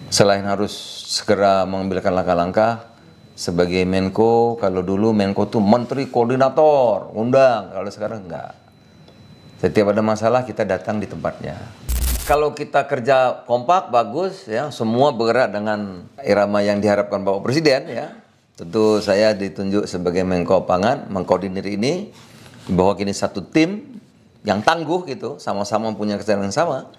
Selain harus segera mengambilkan langkah-langkah sebagai Menko, kalau dulu Menko tuh Menteri Koordinator, undang, kalau sekarang enggak. Setiap ada masalah kita datang di tempatnya. Kalau kita kerja kompak, bagus, ya, semua bergerak dengan irama yang diharapkan Bapak Presiden, ya. Tentu saya ditunjuk sebagai Menko Pangan, mengkoordinir ini, bahwa kini satu tim yang tangguh gitu, sama-sama punya kesadaran yang sama.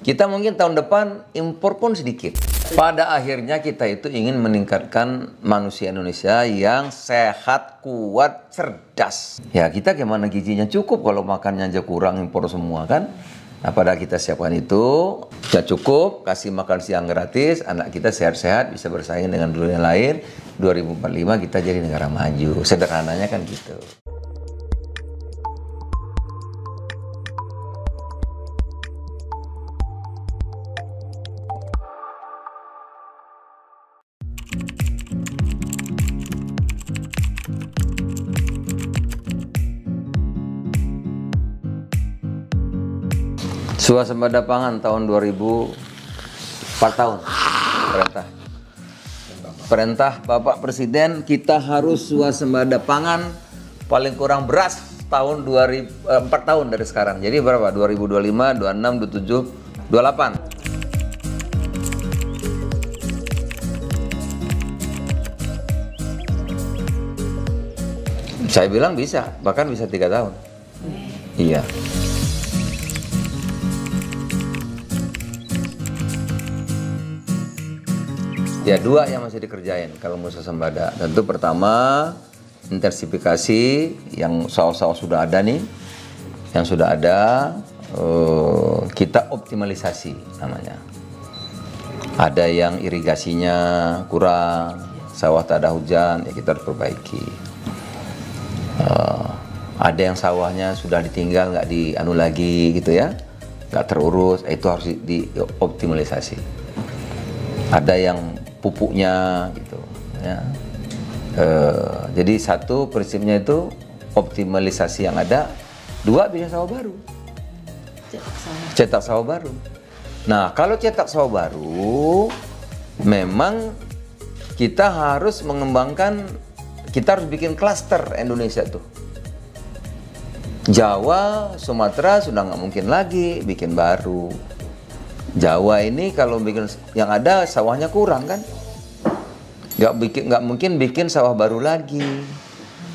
Kita mungkin tahun depan impor pun sedikit. Pada akhirnya kita itu ingin meningkatkan manusia Indonesia yang sehat, kuat, cerdas. Ya kita gimana gizinya cukup kalau makannya aja kurang, impor semua kan. Nah pada kita siapkan itu, ya cukup, kasih makan siang gratis, anak kita sehat-sehat, bisa bersaing dengan dunia lain. 2045 kita jadi negara maju. Sederhananya kan gitu. Swasembada pangan tahun 2004 tahun perintah Bapak Presiden, kita harus swasembada pangan paling kurang beras tahun 4 tahun dari sekarang. Jadi berapa? 2025, 26, 27, 28. Saya bilang bisa, bahkan bisa 3 tahun. Iya. Ya dua yang masih dikerjain kalau mau swasembada. Tentu pertama intensifikasi yang sawah-sawah sudah ada nih, yang sudah ada kita optimalisasi namanya. Ada yang irigasinya kurang, sawah tak ada hujan, ya kita harus perbaiki. Ada yang sawahnya sudah ditinggal nggak dianu lagi gitu ya, nggak terurus, itu harus dioptimalisasi. Ada yang pupuknya gitu ya. Jadi satu prinsipnya itu optimalisasi yang ada, dua bikin sawah baru, cetak sawah baru. Nah kalau cetak sawah baru memang kita harus mengembangkan, kita harus bikin klaster Indonesia tuh. Jawa, Sumatera sudah nggak mungkin lagi bikin baru. Jawa ini kalau bikin yang ada sawahnya kurang kan, nggak mungkin bikin sawah baru lagi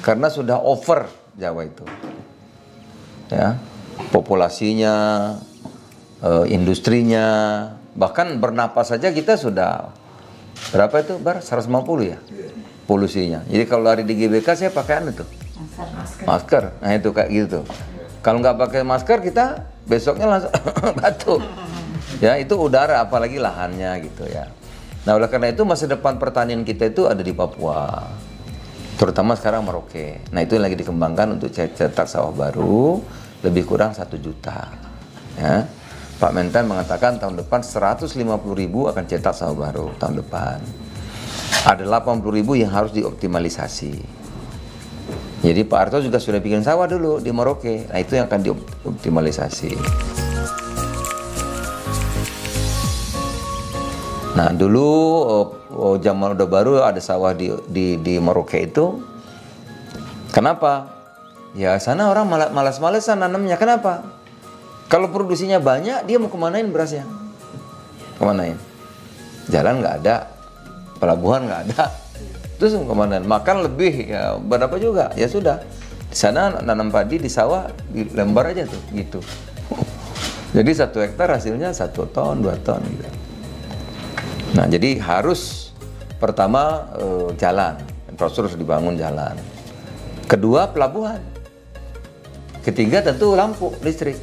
karena sudah over Jawa itu, ya populasinya, industrinya, bahkan bernapas saja kita sudah berapa itu 150 ya polusinya. Jadi kalau lari di GBK saya pakai anu tuh masker. Nah itu kayak gitu. Kalau nggak pakai masker kita besoknya langsung batuk. Ya itu udara, apalagi lahannya gitu ya. Nah oleh karena itu masa depan pertanian kita itu ada di Papua, terutama sekarang Merauke. Nah itu yang lagi dikembangkan untuk cetak sawah baru lebih kurang 1 juta. Ya. Pak Mentan mengatakan tahun depan 150.000 akan cetak sawah baru tahun depan. Ada 80.000 yang harus dioptimalisasi. Jadi Pak Harto juga sudah bikin sawah dulu di Merauke. Nah itu yang akan dioptimalisasi. Nah dulu zaman Orde Baru ada sawah di Merauke itu. Kenapa? Ya sana orang malas-malesan nanamnya. Kenapa? Kalau produksinya banyak, dia mau kemanain berasnya? Kemanain? Jalan nggak ada, pelabuhan nggak ada. Terus mau kemanain? Makan lebih, ya berapa juga? Ya sudah. Di sana nanam padi di sawah, dilembar aja tuh, gitu. Jadi 1 hektar hasilnya 1 ton, 2 ton gitu. Nah, jadi harus pertama jalan, infrastruktur harus dibangun jalan. Kedua pelabuhan. Ketiga tentu lampu listrik,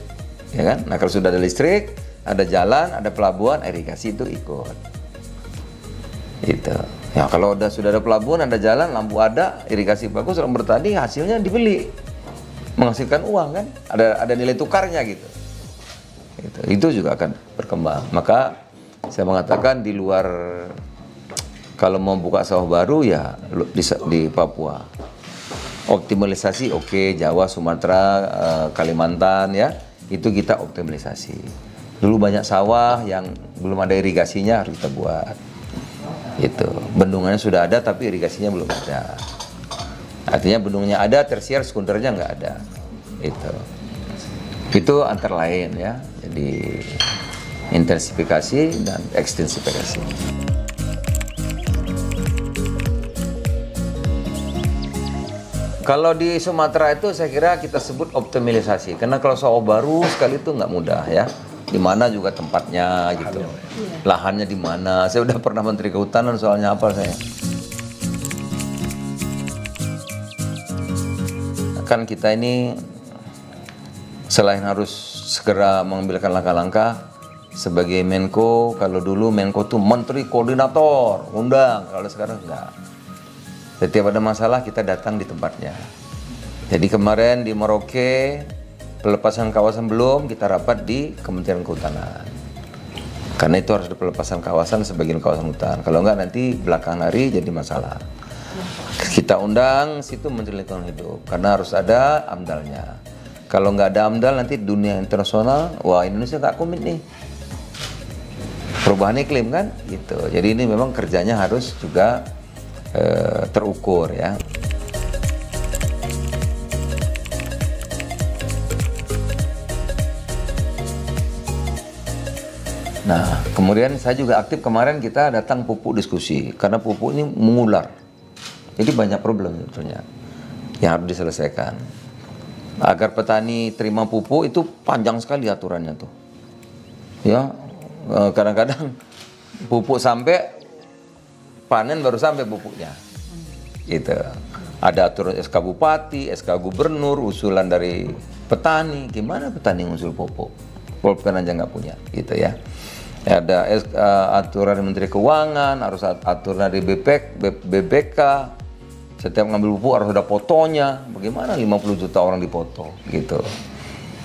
ya kan? Nah kalau sudah ada listrik, ada jalan, ada pelabuhan, irigasi itu ikut. Gitu. Ya kalau sudah ada pelabuhan, ada jalan, lampu ada, irigasi bagus, orang bertani hasilnya dibeli, menghasilkan uang kan? Ada nilai tukarnya gitu. Itu juga akan berkembang. Maka saya mengatakan di luar, kalau mau buka sawah baru ya di Papua. Optimalisasi oke, Jawa, Sumatera, Kalimantan ya, itu kita optimalisasi. Dulu banyak sawah yang belum ada irigasinya harus kita buat. Itu bendungannya sudah ada tapi irigasinya belum ada. Artinya bendungnya ada, tersier, sekundernya nggak ada. Itu antara lain ya. Jadi intensifikasi dan ekstensifikasi. Kalau di Sumatera itu saya kira kita sebut optimalisasi. Karena kalau sawah baru sekali itu nggak mudah ya. Di mana juga tempatnya gitu. Lahannya di mana. Saya udah pernah Menteri Kehutanan soalnya apa saya. Kan kita ini selain harus segera mengambilkan langkah-langkah sebagai Menko, kalau dulu Menko itu Menteri Koordinator, undang, kalau sekarang enggak. Setiap ada masalah kita datang di tempatnya. Jadi kemarin di Merauke pelepasan kawasan belum, kita rapat di Kementerian Kehutanan. Karena itu harus ada pelepasan kawasan sebagian kawasan hutan. Kalau enggak nanti belakangan hari jadi masalah. Kita undang situ Menteri Lingkungan Hidup karena harus ada AMDALnya. Kalau nggak ada AMDAL nanti dunia internasional, wah Indonesia nggak komit nih. Perubahan iklim kan, gitu. Jadi ini memang kerjanya harus juga terukur ya. Nah, kemudian saya juga aktif kemarin kita datang pupuk diskusi karena pupuk ini mengular. Jadi banyak problem sebetulnya yang harus diselesaikan. Agar petani terima pupuk itu panjang sekali aturannya tuh. Ya, kadang-kadang pupuk sampai panen baru sampai pupuknya. Gitu. Ada aturan SK Bupati, SK Gubernur, usulan dari petani. Gimana petani ngusul pupuk? Pupuk kan aja nggak punya, gitu ya. Ada aturan Menteri Keuangan, harus aturan dari BPK. Setiap ngambil pupuk harus ada fotonya. Bagaimana 50 juta orang dipoto, gitu.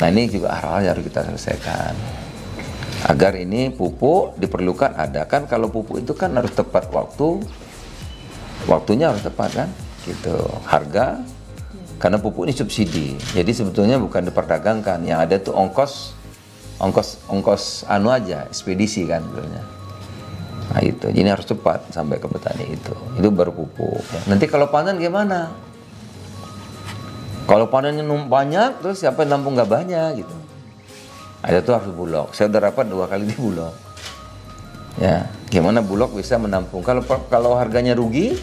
Nah ini juga hal-hal yang harus kita selesaikan. Agar ini pupuk diperlukan ada kan, kalau pupuk itu kan harus tepat waktu, waktunya harus tepat kan, gitu. Harga, karena pupuk ini subsidi, jadi sebetulnya bukan diperdagangkan, yang ada tuh ongkos anu aja, ekspedisi kan sebetulnya. Nah itu, jadi harus cepat sampai ke petani itu baru pupuk. Nanti kalau panen gimana? Kalau panennya banyak, terus siapa yang nampung nggak banyak gitu. Ada tuh harus Bulog. Saya udah rapat 2 kali di Bulog. Ya, gimana Bulog bisa menampung? Kalau harganya rugi,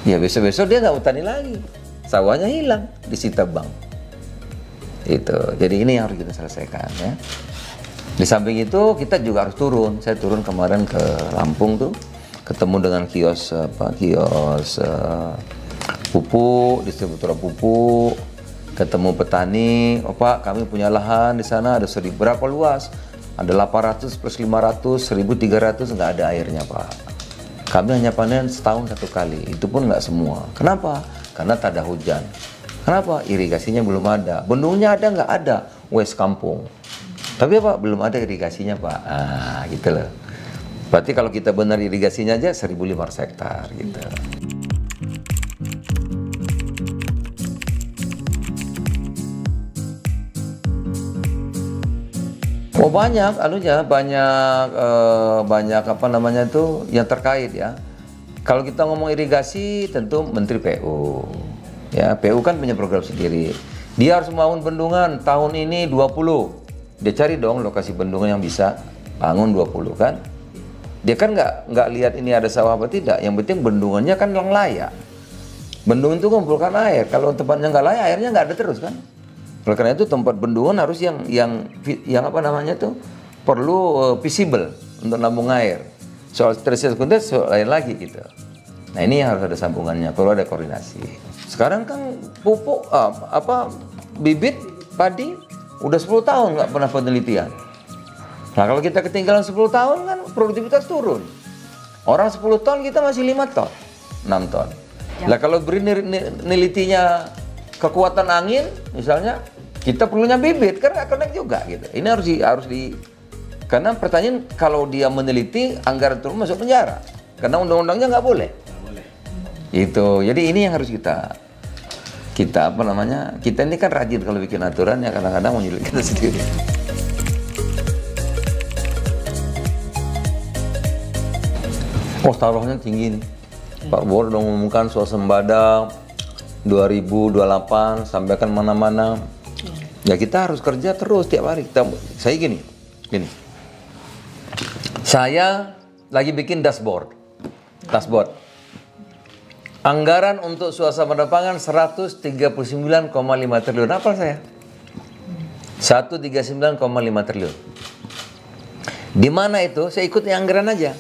ya besok-besok dia nggak utani lagi. Sawahnya hilang, disita bank. Itu. Jadi ini yang harus kita selesaikan ya. Di samping itu kita juga harus turun. Saya turun kemarin ke Lampung tuh, ketemu dengan kios pupuk, distributor pupuk. Ketemu petani, oh Pak kami punya lahan di sana ada 1000, berapa luas? Ada 800 plus 500, 1300 nggak ada airnya Pak. Kami hanya panen setahun 1 kali, itu pun nggak semua. Kenapa? Karena tak ada hujan. Kenapa? Irigasinya belum ada. Bendungnya ada nggak ada? Wes kampung. Tapi Pak belum ada irigasinya Pak. Ah gitu loh. Berarti kalau kita benar irigasinya aja 1.500 hektar gitu. Oh banyak, banyak apa namanya itu yang terkait ya. Kalau kita ngomong irigasi, tentu Menteri PU. Ya, PU kan punya program sendiri. Dia harus membangun bendungan tahun ini 20. Dia cari dong lokasi bendungan yang bisa bangun 20 kan. Dia kan nggak lihat ini ada sawah apa tidak. Yang penting bendungannya kan yang layak. Bendungan itu kumpulkan air. Kalau tempatnya nggak layak, airnya nggak ada terus kan. Oleh karena itu tempat bendungan harus yang apa namanya tuh perlu visible untuk nampung air. Soal tersier sekunder soal lain lagi gitu. Nah ini yang harus ada sambungannya, perlu ada koordinasi. Sekarang kan pupuk bibit padi udah 10 tahun nggak pernah penelitian. Nah kalau kita ketinggalan 10 tahun kan produktivitas turun. Orang 10 ton kita masih 5 ton, 6 ton. Lah kalau beri nelitinya kekuatan angin misalnya, kita perlunya bibit kan nggak connect juga gitu. Ini harus di karena pertanyaan kalau dia meneliti anggaran turun masuk penjara karena undang-undangnya nggak boleh. Itu. Jadi ini yang harus kita apa namanya? Kita ini kan rajin kalau bikin aturan ya kadang-kadang menyulit kita sendiri. Oh, taruhannya tinggi nih. Pak Gubernur udah mengumumkan swasembada 2028 sampaikan mana-mana. Ya kita harus kerja terus tiap hari. Saya gini. Saya lagi bikin dashboard. Anggaran untuk swasembada pangan 139,5 triliun. Apa saya? 139,5 triliun. Di mana itu? Saya ikuti anggaran aja.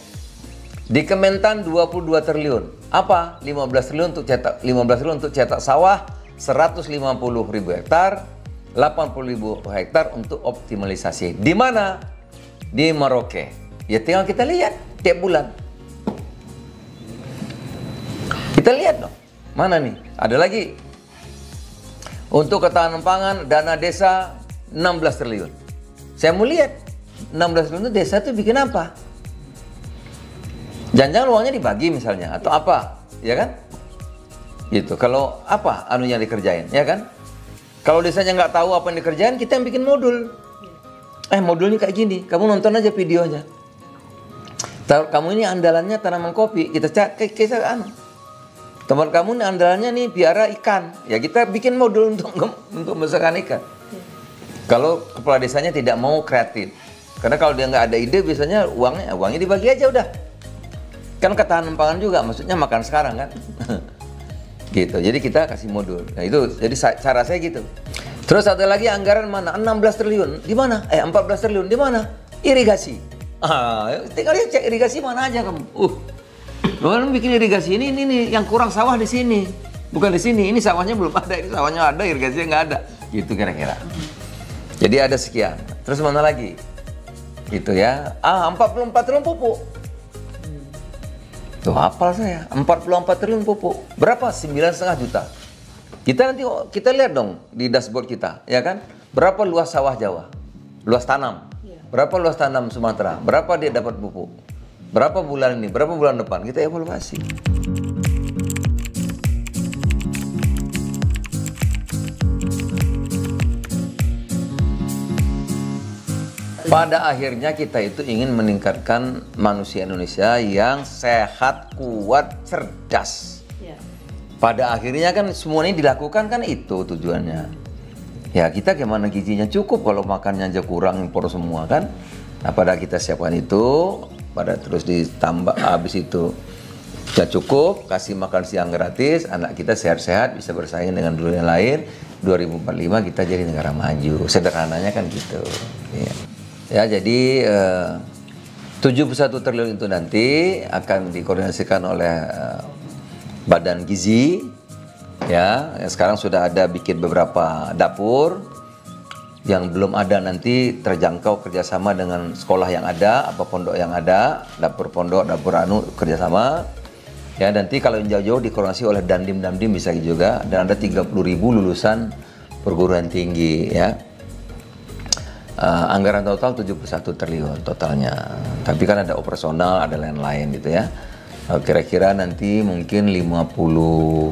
Di Kementan 22 triliun. Apa? 15 triliun untuk cetak sawah, 150.000 hektar, 80.000 hektar untuk optimalisasi. Di mana? Di Merauke. Ya tinggal kita lihat tiap bulan. Kita lihat dong. Mana nih? Ada lagi. Untuk ketahanan pangan, dana desa 16 triliun. Saya mau lihat 16 triliun itu desa itu bikin apa? Jangan-jangan uangnya dibagi misalnya atau apa, ya kan? Gitu. Kalau apa yang dikerjain, ya kan? Kalau desanya nggak tahu apa yang dikerjain, kita yang bikin modul. Modulnya kayak gini, kamu nonton aja videonya. Kamu ini andalannya tanaman kopi, kita teman kamu ini andalannya nih piara ikan, ya kita bikin modul untuk membesarkan ikan. Kalau kepala desanya tidak mau kreatif, karena kalau dia nggak ada ide, biasanya uangnya dibagi aja udah. Kan ketahanan pangan juga, maksudnya makan sekarang kan. Gitu, jadi kita kasih modul. Nah itu, jadi cara saya gitu. Terus ada lagi anggaran mana? 16 triliun, di mana? 14 triliun, di mana? Irigasi. Tinggal cek irigasi mana aja kamu. Kamu bikin irigasi ini nih, yang kurang sawah di sini. Bukan di sini, ini sawahnya belum ada, ini sawahnya ada, irigasinya nggak ada. Gitu kira-kira. Jadi ada sekian. Terus mana lagi? Gitu ya. 44 triliun pupuk. Tuh hafal saya, 44 triliun pupuk. Berapa? 9,5 juta. Kita lihat dong di dashboard kita, ya kan? Berapa luas sawah Jawa? Luas tanam. Berapa luas tanam Sumatera? Berapa dia dapat pupuk? Berapa bulan ini? Berapa bulan depan? Kita evaluasi. Pada akhirnya kita itu ingin meningkatkan manusia Indonesia yang sehat, kuat, cerdas. Pada akhirnya kan semua ini dilakukan kan itu tujuannya. Ya kita gimana gizinya cukup, kalau makannya aja kurang impor semua kan. Nah pada kita siapkan itu, pada terus ditambah habis itu ya cukup, kasih makan siang gratis, anak kita sehat-sehat bisa bersaing dengan dunia lain. 2045 kita jadi negara maju. Sederhananya kan gitu. Ya jadi 71 triliun itu nanti akan dikoordinasikan oleh Badan Gizi, ya. Sekarang sudah ada bikin beberapa dapur, yang belum ada nanti terjangkau kerjasama dengan sekolah yang ada, apa pondok yang ada, dapur pondok, dapur kerjasama. Ya nanti kalau yang jauh-jauh dikoordinasi oleh Dandim bisa juga, dan ada 30.000 lulusan perguruan tinggi, ya. Anggaran total 71 triliun totalnya. Tapi kan ada operasional, ada lain-lain gitu ya. Kira-kira nanti mungkin 50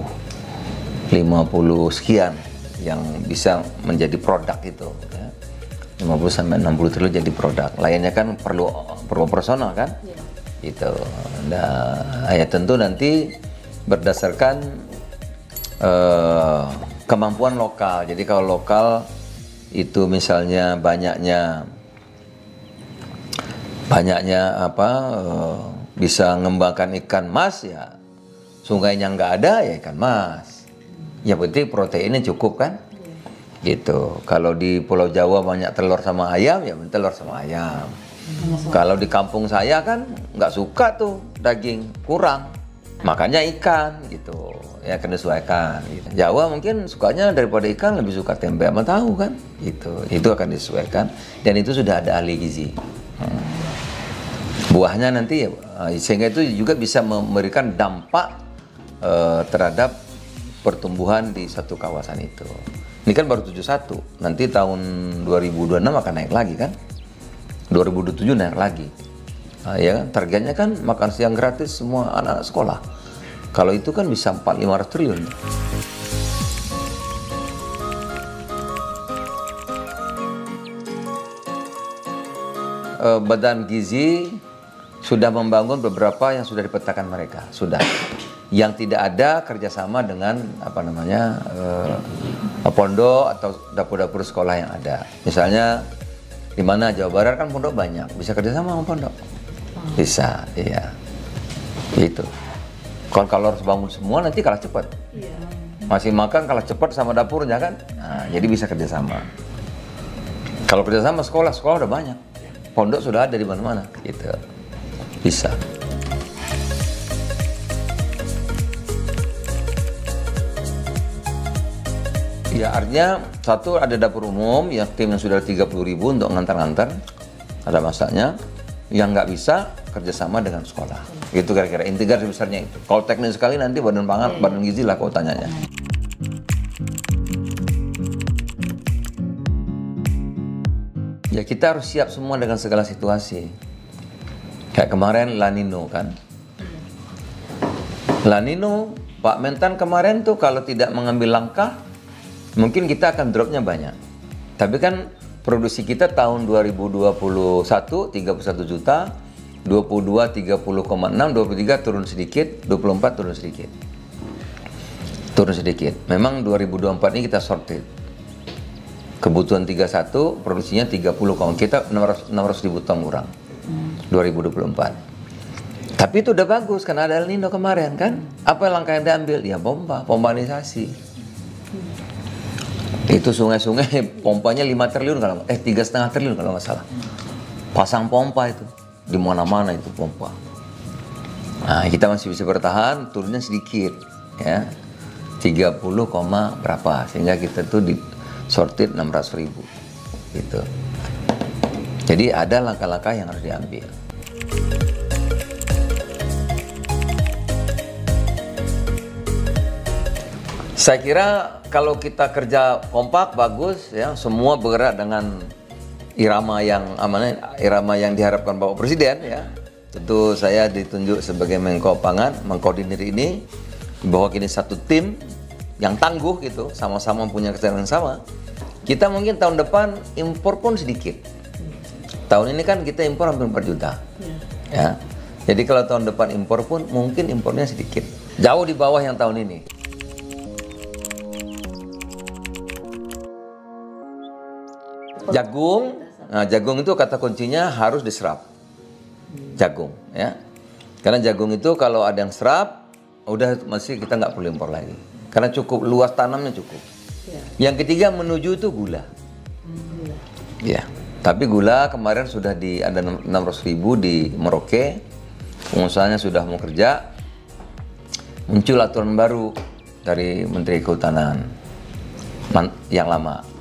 sekian yang bisa menjadi produk itu ya. 50 sampai 60 triliun jadi produk. Lainnya kan perlu operasional kan? Gitu. Nah, ya tentu nanti berdasarkan kemampuan lokal. Jadi kalau lokal itu misalnya banyaknya bisa mengembangkan ikan mas, ya sungainya nggak ada ya ikan mas. Ya penting proteinnya cukup kan, gitu. Kalau di Pulau Jawa banyak telur sama ayam, ya telur sama ayam. Kalau di kampung saya kan nggak suka tuh daging, kurang, makanya ikan gitu. Ya kena sesuaikan gitu. Jawa mungkin sukanya daripada ikan lebih suka tempe sama tahu kan gitu. Itu akan disesuaikan, dan itu sudah ada ahli gizi. Buahnya nanti sehingga itu juga bisa memberikan dampak terhadap pertumbuhan di satu kawasan itu. Ini kan baru 71, nanti tahun 2026 akan naik lagi kan, 2027 naik lagi. Ya kan, targetnya kan makan siang gratis semua anak-anak sekolah. Kalau itu kan bisa 400-500 triliun. Badan Gizi sudah membangun beberapa yang sudah dipetakan mereka, sudah. Yang tidak ada kerjasama dengan pondok atau dapur-dapur sekolah yang ada. Misalnya di mana Jawa Barat kan pondok banyak, bisa kerjasama sama pondok, bisa, iya, itu. Kalau harus bangun semua nanti kalah cepat. Masih makan kalah cepat sama dapurnya kan, nah, jadi bisa kerjasama. Kalau kerjasama sekolah udah banyak, pondok sudah ada di mana-mana, gitu, bisa. Ya artinya satu ada dapur umum yang tim yang sudah 30.000 untuk ngantar-ngantar, ada masaknya. Yang nggak bisa kerjasama dengan sekolah. Itu kira-kira integrasi besarnya itu. Kalau teknis sekali nanti Badan Pangan, Badan Gizi lah kau tanyanya. Ya kita harus siap semua dengan segala situasi. Kayak kemarin La Nino kan. La Nino, Pak Mentan kemarin tuh kalau tidak mengambil langkah, mungkin kita akan dropnya banyak. Tapi kan produksi kita tahun 2021 31 juta, 22 30,6, 23 turun sedikit, 24 turun sedikit. Turun sedikit. Memang 2024 ini kita sorted. Kebutuhan 31, produksinya 30, kita 600 ribu ton kurang. 2024. Tapi itu udah bagus karena ada El Nino kemarin kan. Apa langkah yang diambil? Ya pompanisasi. Itu sungai-sungai pompanya 5 triliun kalau 3,5 triliun kalau nggak salah. Pasang pompa itu di mana-mana itu pompa. Nah, kita masih bisa bertahan, turunnya sedikit ya. 30, berapa sehingga kita tuh di sorted 600 ribu gitu. Jadi ada langkah-langkah yang harus diambil. Saya kira kalau kita kerja kompak bagus ya, semua bergerak dengan irama yang amanah, irama yang diharapkan Bapak Presiden ya. Tentu saya ditunjuk sebagai Menko Pangan mengkoordinir ini, bahwa kini satu tim yang tangguh gitu, sama-sama punya kesadaran yang sama. Kita mungkin tahun depan impor pun sedikit. Tahun ini kan kita impor hampir 4 juta. Ya. Jadi kalau tahun depan impor pun mungkin impornya sedikit. Jauh di bawah yang tahun ini. Jagung, nah jagung itu kata kuncinya harus diserap. Jagung, ya. Karena jagung itu kalau ada yang serap, udah masih kita nggak perlu impor lagi. Karena cukup luas tanamnya cukup. Yang ketiga menuju itu gula. Ya, tapi gula kemarin sudah ada 600 ribu di Merauke, pengusahanya sudah mau kerja. Muncul aturan baru dari Menteri Kehutanan yang lama.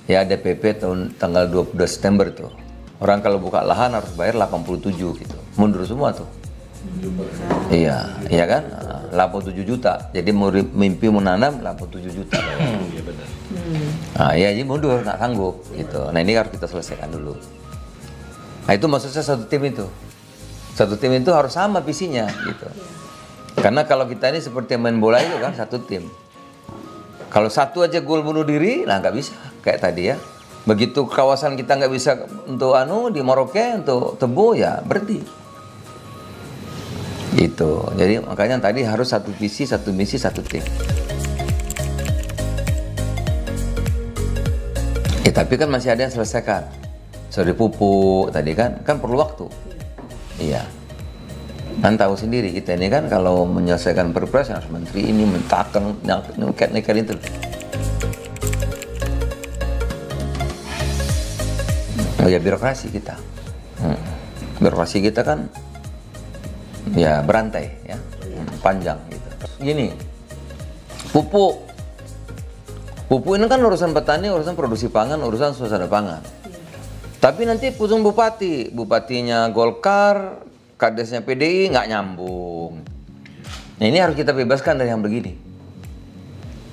Ya DPP tanggal 22 September tuh. Orang kalau buka lahan harus bayar 87 gitu. Mundur semua tuh. Iya, iya kan? 87 juta. Jadi mimpi menanam 87 juta. Iya benar. Nah, ya jadi mundur, nggak sanggup gitu. Nah, ini harus kita selesaikan dulu. Nah, itu maksudnya satu tim itu. Satu tim itu harus sama visinya gitu. Karena kalau kita ini seperti main bola itu kan satu tim. Kalau satu aja gol bunuh diri, nah nggak bisa. Kayak tadi ya. Begitu kawasan kita nggak bisa untuk di Merauke, untuk Tebu ya berhenti. Gitu. Jadi makanya tadi harus satu visi, satu misi, satu tim. Ya tapi kan masih ada yang selesaikan. Sorry pupuk tadi kan perlu waktu. Iya. Kan tahu sendiri kita ini kan kalau menyelesaikan perpres harus menteri ini mentakan nikat itu. Oh ya birokrasi kita. Birokrasi kita kan ya berantai ya, panjang gitu. Gini, pupuk ini kan urusan petani, urusan produksi pangan, urusan suasana pangan. Tapi nanti pusing bupatinya Golkar, kadesnya PDI nggak nyambung. Nah ini harus kita bebaskan dari yang begini.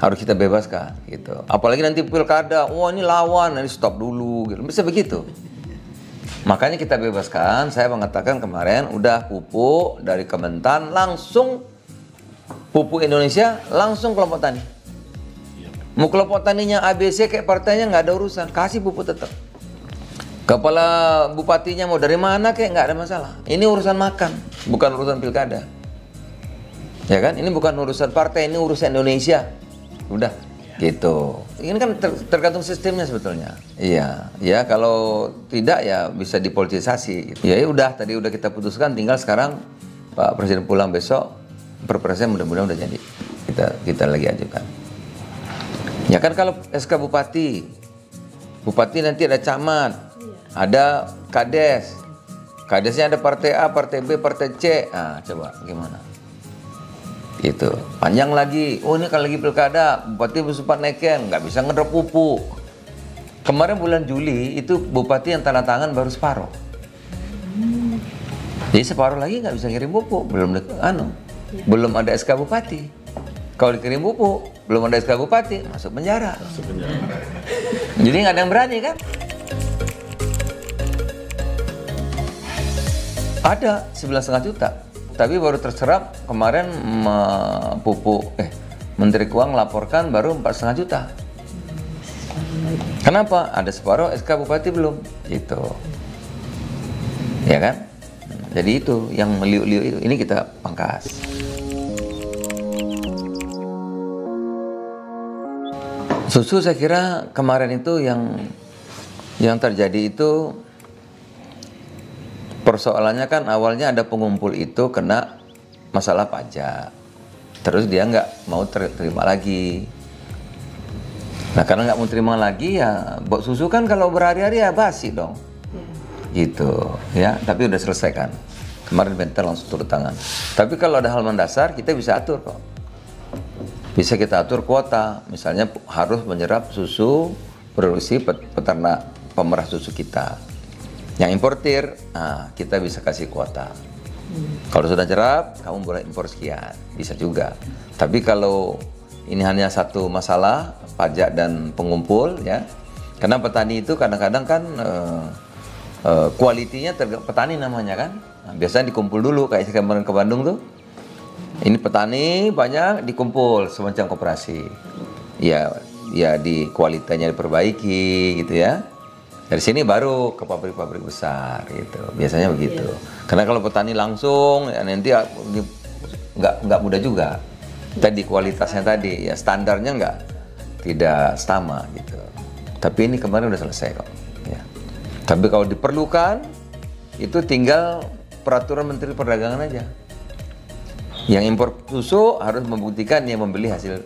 Harus kita bebaskan gitu. Apalagi nanti pilkada, wah ini lawan, ini stop dulu gitu. Bisa begitu. Makanya kita bebaskan, saya mengatakan kemarin udah pupuk dari Kementan langsung pupuk Indonesia langsung kelompok tani. Mau kelompok taninya ABC kayak partainya nggak ada urusan, kasih pupuk tetap. Kepala bupatinya mau dari mana kayak nggak ada masalah. Ini urusan makan, bukan urusan pilkada. Ya kan? Ini bukan urusan partai, ini urusan Indonesia. Udah, gitu. Ini kan tergantung sistemnya sebetulnya. Iya, ya kalau tidak ya bisa dipolitisasi. Gitu. Ya udah, tadi udah kita putuskan, tinggal sekarang Pak Presiden pulang besok, perpresnya mudah-mudahan udah jadi. Kita lagi ajukan. Ya kan kalau SK Bupati nanti ada camat, ada kades, kadesnya ada partai A, partai B, partai C. Nah, coba gimana? Itu panjang lagi. Oh ini kalau lagi pilkada, bupati sempat naikin, nggak bisa ngedrop pupuk. Kemarin bulan Juli itu bupati yang tanda tangan baru separuh. Jadi separuh lagi nggak bisa ngirim pupuk, belum ada SK bupati. Kalau dikirim pupuk, belum ada SK bupati, masuk penjara. Jadi nggak ada yang berani kan? Ada 11,5 juta. Tapi baru terserap kemarin Menteri Keuangan laporkan baru 4,5 juta. Kenapa? Ada separuh SK Bupati belum, gitu. Ya kan? Jadi itu yang meliuk-liuk itu, ini kita pangkas. Susu saya kira kemarin itu yang terjadi itu persoalannya kan awalnya ada pengumpul itu kena masalah pajak, terus dia nggak mau terima lagi. Nah karena nggak mau terima lagi ya, bok susu kan kalau berhari-hari ya basi dong, gitu ya. Tapi udah selesai kan, kemarin bentar langsung turun tangan. Tapi kalau ada hal mendasar kita bisa atur kok, bisa kita atur kuota, misalnya harus menyerap susu produksi peternak pemerah susu kita. Yang importir, kita bisa kasih kuota. Kalau sudah nyerap, kamu boleh impor sekian, bisa juga. Tapi kalau ini hanya satu masalah, pajak dan pengumpul, ya, karena petani itu kadang-kadang kan kualitinya petani namanya kan. Nah, biasanya dikumpul dulu, kayak kemarin ke Bandung tuh. Ini petani banyak dikumpul semacam koperasi. Ya di kualitasnya diperbaiki, gitu ya. Dari sini baru ke pabrik-pabrik besar gitu, biasanya begitu. Karena kalau petani langsung, ya nanti nggak mudah juga. Tadi kualitasnya tadi, ya standarnya tidak sama gitu. Tapi ini kemarin udah selesai kok. Ya. Tapi kalau diperlukan, itu tinggal peraturan Menteri Perdagangan aja. Yang impor susu harus membuktikan yang membeli hasil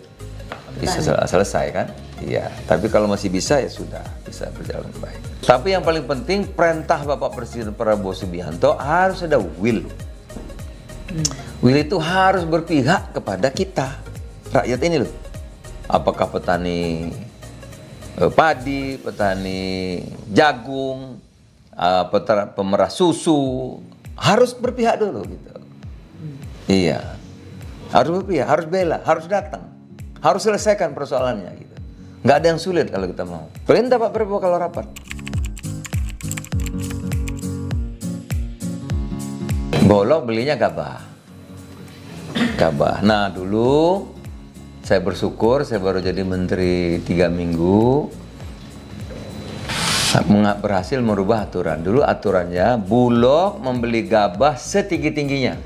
bisa selesai kan? Iya. Tapi kalau masih bisa ya sudah bisa berjalan baik. Tapi yang paling penting perintah Bapak Presiden Prabowo Subianto harus ada will. Will itu harus berpihak kepada kita, rakyat ini loh. Apakah petani padi, petani jagung, pemerah susu, harus berpihak dulu gitu. Iya, harus berpihak, harus bela, harus datang, harus selesaikan persoalannya gitu. Nggak ada yang sulit kalau kita mau. Perintah Pak Prabowo kalau rapat. Bulog belinya gabah. Nah dulu saya bersyukur saya baru jadi menteri 3 minggu berhasil merubah aturan. Dulu aturannya Bulog membeli gabah setinggi-tingginya.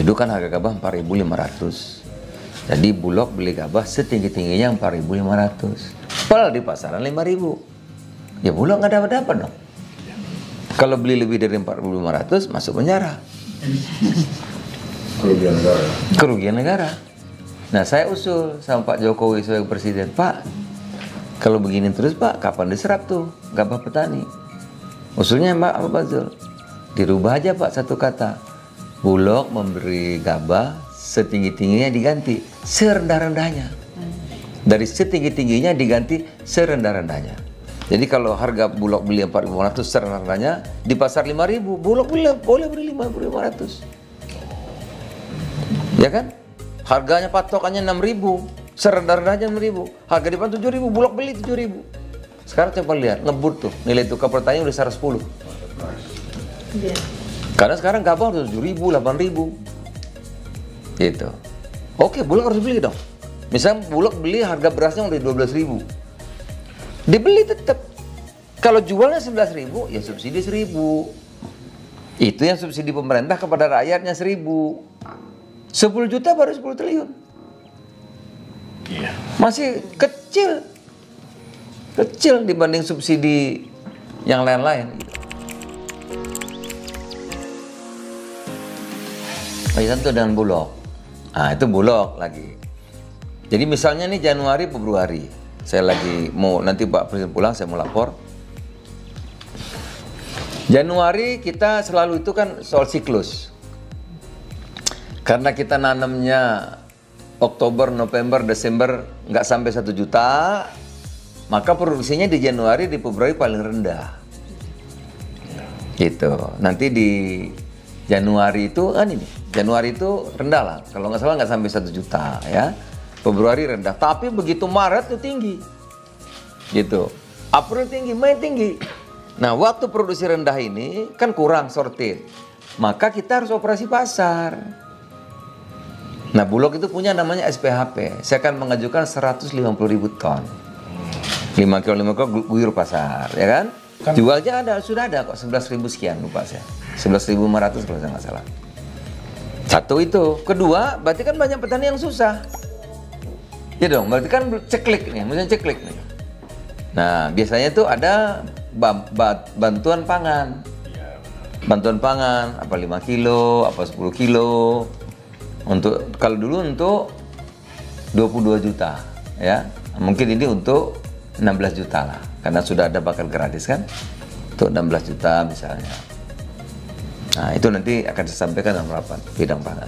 Itu kan harga gabah 4.500. Jadi Bulog beli gabah setinggi-tingginya 4.500. Padahal di pasaran 5.000. Ya Bulog nggak dapat dong. Kalau beli lebih dari 4.500 masuk penjara. Kerugian negara. Nah saya usul sama Pak Jokowi sebagai presiden, Pak, kalau begini terus Pak, kapan diserap tuh gabah petani? Usulnya Mbak apa Pak Zul? Dirubah aja Pak satu kata. Bulog memberi gabah setinggi-tingginya diganti serendah-rendahnya. Dari setinggi-tingginya diganti serendah-rendahnya. Jadi kalau harga Bulog beli 4.500 serendah-rendahnya, di pasar 5.000, Bulog boleh beli 5.500. Ya kan? Harganya patokannya 6.000, serendah-rendahnya 6.000. Harga di depan 7.000, Bulog beli 7.000. Sekarang coba lihat, ngebut tuh, nilai tukar pertanian udah 110. Karena sekarang gabah udah 7.000, 8.000. Gitu. Oke, Bulog harus beli dong. Misalnya Bulog beli harga berasnya udah 12.000. Dibeli tetap. Kalau jualnya 11.000, ya subsidi 1.000. Itu yang subsidi pemerintah kepada rakyatnya 1.000. 10 juta baru 10 triliun. Iya. Masih kecil. Kecil dibanding subsidi yang lain-lain. Kaitan tuh dengan Bulog. Nah, itu Bulog lagi. Jadi misalnya nih Januari, Februari. Saya lagi mau, nanti Pak Presiden pulang, saya mau lapor. Januari kita selalu itu kan soal siklus. Karena kita nanamnya Oktober, November, Desember nggak sampai 1 juta, maka produksinya di Januari, di Februari paling rendah. Gitu. Nanti di Januari itu kan ini, Januari itu rendah lah. Kalau nggak salah nggak sampai 1 juta ya. Februari rendah. Tapi begitu Maret itu tinggi. Gitu. April tinggi, Mei tinggi. Nah, waktu produksi rendah ini kan kurang sortir. Maka kita harus operasi pasar. Nah, Bulog itu punya namanya SPHP. Saya akan mengajukan 150.000 ton. 5 kilo guyur pasar, ya kan? Jualnya ada, sudah ada kok, 11.000 sekian, lupa saya. 11.500 kalau saya nggak salah. Satu itu. Kedua, berarti kan banyak petani yang susah. Ya dong, berarti kan ceklik nih, misalnya ceklik nih. Nah, biasanya tuh ada bantuan pangan. Bantuan pangan, apa 5 kilo, apa 10 kilo. Untuk, kalau dulu untuk 22 juta, ya. Mungkin ini untuk 16 juta lah, karena sudah ada paket gratis kan, untuk 16 juta misalnya. Nah, itu nanti akan disampaikan dalam rapat bidang pangan.